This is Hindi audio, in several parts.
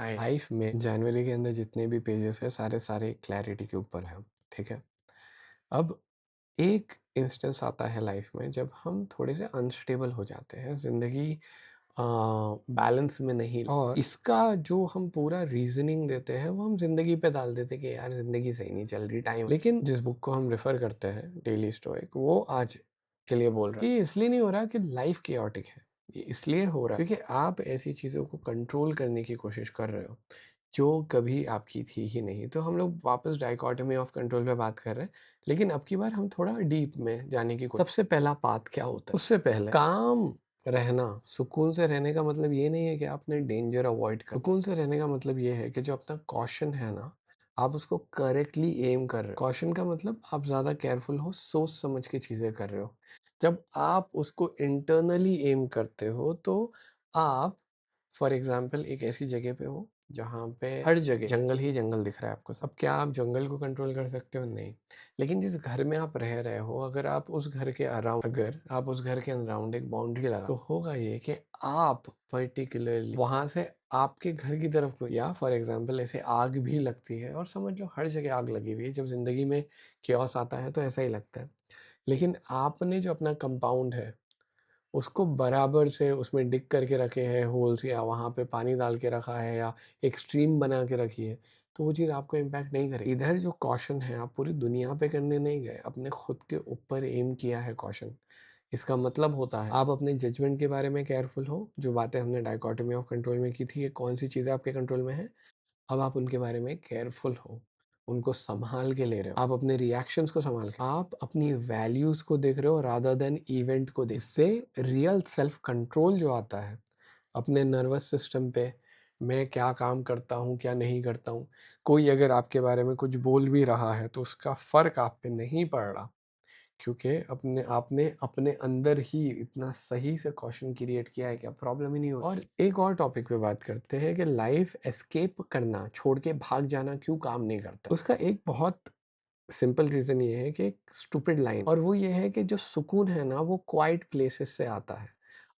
हाय लाइफ में जनवरी के अंदर जितने भी पेजेस है सारे क्लैरिटी के ऊपर है। ठीक है। अब एक इंस्टेंस आता है लाइफ में जब हम थोड़े से अनस्टेबल हो जाते हैं, जिंदगी बैलेंस में नहीं, और इसका जो हम पूरा रीजनिंग देते हैं वो हम जिंदगी पे डाल देते हैं कि यार जिंदगी सही नहीं चल रही टाइम। लेकिन जिस बुक को हम रेफर करते हैं डेली स्टोइक, वो आज के लिए बोल रहा है कि ये इसलिए नहीं हो रहा कि लाइफ केओटिक है, ये इसलिए हो रहा है क्योंकि आप ऐसी चीज़ों को कंट्रोल करने की कोशिश कर रहे हो जो कभी आपकी थी ही नहीं। तो हम लोग वापस डाइकोटमी ऑफ कंट्रोल पे बात कर रहे हैं, लेकिन अब की बार हम थोड़ा डीप में जाने की कोशिश। सबसे पहला पाथ क्या होता है, उससे पहले काम रहना, सुकून से रहने का मतलब ये नहीं है कि आपने डेंजर अवॉइड कर। सुकून से रहने का मतलब ये है कि जो अपना कॉशन है ना, आप उसको करेक्टली एम कर रहे हो। कॉशन का मतलब आप ज़्यादा केयरफुल हो, सोच समझ के चीज़ें कर रहे हो। जब आप उसको इंटरनली एम करते हो तो आप फॉर एग्जाम्पल एक ऐसी जगह पे हो जहाँ पे हर जगह जंगल ही जंगल दिख रहा है आपको। सब क्या आप जंगल को कंट्रोल कर सकते हो? नहीं। लेकिन जिस घर में आप रह रहे हो, अगर आप उस घर के अराउंड अगर आप उस घर के अराउंड एक बाउंड्री लगा, तो होगा ये कि आप पर्टिकुलरली वहां से आपके घर की तरफ को, या फॉर एग्जाम्पल ऐसे आग भी लगती है, और समझ लो हर जगह आग लगी हुई है। जब जिंदगी में क्योस आता है तो ऐसा ही लगता है। लेकिन आपने जो अपना कंपाउंड है उसको बराबर से उसमें डिग करके रखे हैं होल्स, या वहाँ पे पानी डाल के रखा है, या एक स्ट्रीम बना के रखी है, तो वो चीज़ आपको इम्पैक्ट नहीं करेगी। इधर जो कॉशन है, आप पूरी दुनिया पे करने नहीं गए, अपने खुद के ऊपर एम किया है कॉशन। इसका मतलब होता है आप अपने जजमेंट के बारे में केयरफुल हो। जो बातें हमने डायकोटमी ऑफ कंट्रोल में की थी कि कौन सी चीज़ें आपके कंट्रोल में है, अब आप उनके बारे में केयरफुल हो, उनको संभाल के ले रहे हो। आप अपने रिएक्शंस को संभाल के, आप अपनी वैल्यूज को देख रहे हो रादर देन इवेंट को देख। इससे रियल सेल्फ कंट्रोल जो आता है अपने नर्वस सिस्टम पे, मैं क्या काम करता हूँ क्या नहीं करता हूँ। कोई अगर आपके बारे में कुछ बोल भी रहा है तो उसका फर्क आप पे नहीं पड़ रहा, क्योंकि अपने आपने अपने अंदर ही इतना सही से क्वेश्चन क्रिएट किया है, क्या प्रॉब्लम ही नहीं हो। और एक और टॉपिक पे बात करते हैं कि लाइफ एस्केप करना, छोड़ के भाग जाना क्यों काम नहीं करता। उसका एक बहुत सिंपल रीजन ये है कि एक स्टूपिड लाइन, और वो ये है कि जो सुकून है ना वो क्वाइट प्लेसेस से आता है।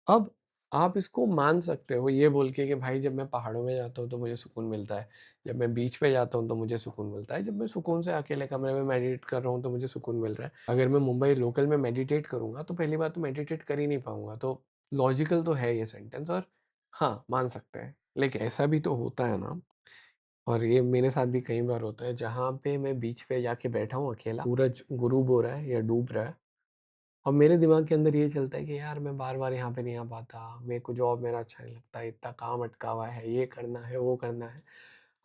अब आप इसको मान सकते हो ये बोल के कि भाई जब मैं पहाड़ों में जाता हूँ तो मुझे सुकून मिलता है, जब मैं बीच पे जाता हूँ तो मुझे सुकून मिलता है, जब मैं सुकून से अकेले कमरे में मेडिटेट कर रहा हूँ तो मुझे सुकून मिल रहा है। अगर मैं मुंबई लोकल में मेडिटेट करूंगा तो पहली बात तो मेडिटेट कर ही नहीं पाऊंगा। तो लॉजिकल तो है ये सेंटेंस, और हाँ मान सकते हैं। लेकिन ऐसा भी तो होता है ना, और ये मेरे साथ भी कई बार होता है, जहाँ पे मैं बीच पे जाके बैठा हूँ अकेला, सूरज गुरूब हो रहा है या डूब रहा है, और मेरे दिमाग के अंदर ये चलता है कि यार मैं बार बार यहाँ पे नहीं आ पाता, मेरे को जॉब मेरा अच्छा नहीं लगता, इतना काम अटका हुआ है, ये करना है वो करना है।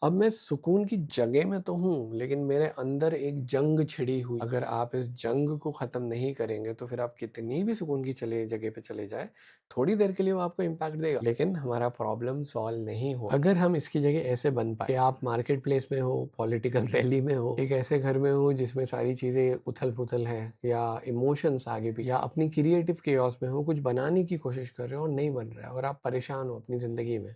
अब मैं सुकून की जगह में तो हूँ, लेकिन मेरे अंदर एक जंग छिड़ी हुई। अगर आप इस जंग को खत्म नहीं करेंगे तो फिर आप कितनी भी सुकून की चले जगह पे चले जाए, थोड़ी देर के लिए वो आपको इम्पैक्ट देगा, लेकिन हमारा प्रॉब्लम सॉल्व नहीं हो। अगर हम इसकी जगह ऐसे बन पाए कि आप मार्केट प्लेस में हो, पॉलिटिकल रैली में हो, एक ऐसे घर में हो जिसमें सारी चीजें उथल पुथल है, या इमोशंस आगे भी, या अपनी क्रिएटिव केओस में हो, कुछ बनाने की कोशिश कर रहे हो और नहीं बन रहा है, और आप परेशान हो अपनी जिंदगी में,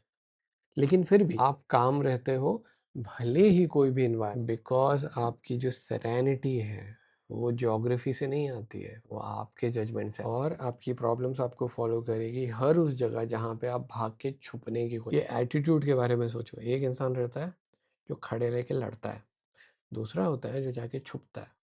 लेकिन फिर भी आप काम रहते हो, भले ही कोई भी इन्वायरमेंट, बिकॉज आपकी जो सेरेनिटी है वो ज्योग्राफी से नहीं आती है, वो आपके जजमेंट से। और आपकी प्रॉब्लम्स आपको फॉलो करेगी हर उस जगह जहाँ पे आप भाग के छुपने की कोशिश। ये एटीट्यूड के बारे में सोचो, एक इंसान रहता है जो खड़े रह के लड़ता है, दूसरा होता है जो जाके छुपता है।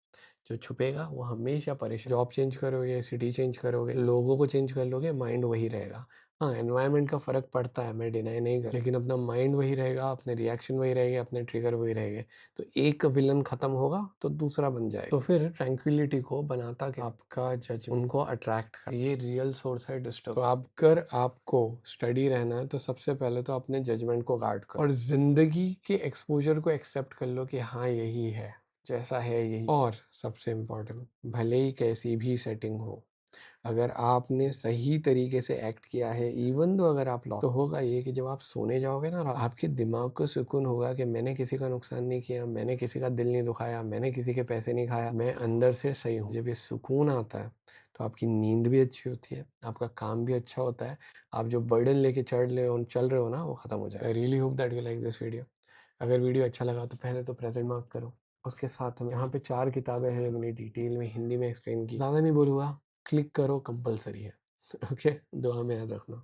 जो छुपेगा वो हमेशा परेशान। जॉब चेंज करोगे, सिटी चेंज करोगे, लोगों को चेंज कर लोगे, माइंड वही रहेगा। हाँ, एनवायरनमेंट का फर्क पड़ता है, मैं डिनाई नहीं कर, लेकिन अपना माइंड वही रहेगा, अपने रिएक्शन वही रहेंगे, अपने ट्रिगर वही रहेंगे। तो एक विलन खत्म होगा तो दूसरा बन जाएगा। तो फिर ट्रैंक्विलिटी को बनाता कि आपका जज उनको अट्रैक्ट कर, ये रियल सोर्स है डिस्टर्ब। तो आप अगर आपको स्टडी रहना है तो सबसे पहले तो अपने जजमेंट को गार्ड करो, और जिंदगी के एक्सपोजर को एक्सेप्ट कर लो कि हाँ यही है, जैसा है यही। और सबसे इम्पोर्टेंट, भले ही कैसी भी सेटिंग हो, अगर आपने सही तरीके से एक्ट किया है, इवन दो अगर आप लॉस, तो होगा ये कि जब आप सोने जाओगे ना, आपके दिमाग को सुकून होगा कि मैंने किसी का नुकसान नहीं किया, मैंने किसी का दिल नहीं दुखाया, मैंने किसी के पैसे नहीं खाया, मैं अंदर से सही हूँ। जब ये सुकून आता है तो आपकी नींद भी अच्छी होती है, आपका काम भी अच्छा होता है, आप जो बर्डन लेके चल रहे हो ना वो खत्म हो जाए। I really hope that you like this video. अगर वीडियो अच्छा लगा तो पहले तो प्रेजेंट मार्क करो, उसके साथ में यहाँ पे 4 किताबें हैं, मैंने डिटेल में हिंदी में एक्सप्लेन की, ज़्यादा नहीं बोलूँगा, क्लिक करो, कंपलसरी है। ओके, दुआ में याद रखना।